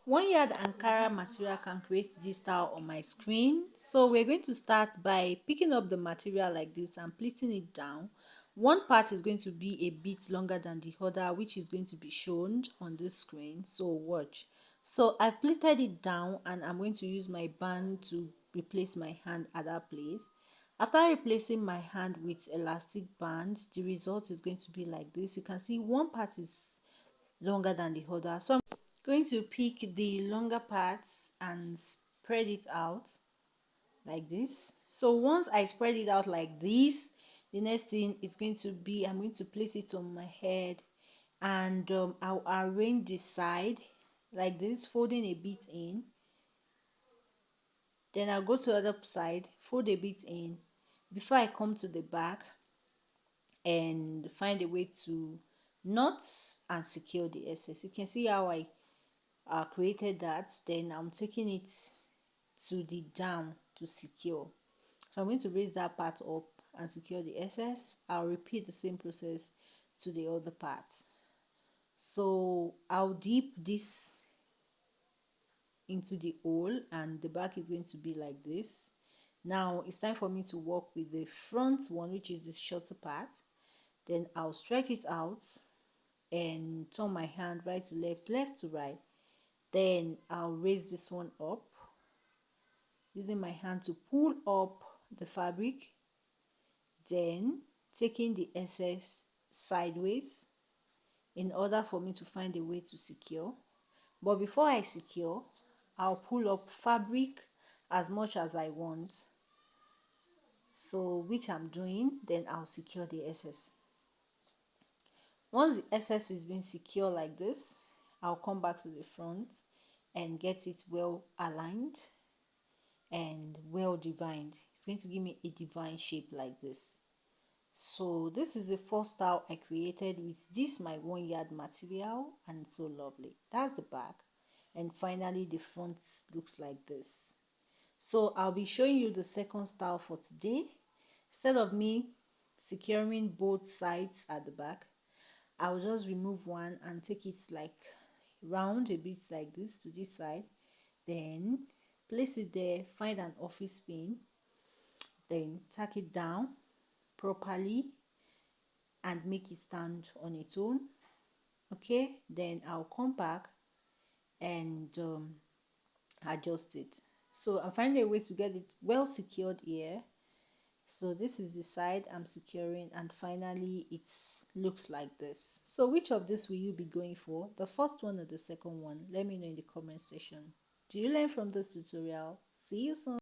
1 yard Ankara material can create this style on my screen. So we're going to start by picking up the material like this and pleating it down. One part is going to be a bit longer than the other, which is going to be shown on this screen. So watch. So I've pleated it down and I'm going to use my band to replace my hand at that place. After replacing my hand with elastic band, the result is going to be like this. You can see one part is longer than the other. So I'm going to pick the longer parts and spread it out like this. So once I spread it out like this, the next thing is going to be I'm going to place it on my head, and I'll arrange the side like this, folding a bit in. Then I'll go to the other side, fold a bit in before I come to the back and find a way to knot and secure the excess. You can see how I created that. Then I'm taking it to the down to secure. So I'm going to raise that part up and secure the excess. I'll repeat the same process to the other parts. So I'll dip this into the hole and the back is going to be like this. Now it's time for me to work with the front one, which is the shorter part. Then I'll stretch it out and turn my hand right to left, left to right. Then I'll raise this one up using my hand to pull up the fabric, then taking the excess sideways in order for me to find a way to secure. But before I secure, I'll pull up fabric as much as I want, so which I'm doing. Then I'll secure the excess. Once the excess is being secure like this, I'll come back to the front and get it well aligned and well divined. It's going to give me a divine shape like this. So this is the first style I created with this my 1 yard material, and it's so lovely. That's the back, and finally the front looks like this. So I'll be showing you the second style for today. Instead of me securing both sides at the back, I'll just remove one and take it like round a bit like this to this side, then place it there, find an office pin, then tack it down properly and make it stand on its own. Okay, then I'll come back and adjust it. So I'm finding a way to get it well secured here. So this is the side I'm securing, and finally it looks like this. So which of this will you be going for, the first one or the second one? Let me know in the comment section. Do you learn from this tutorial? See you soon.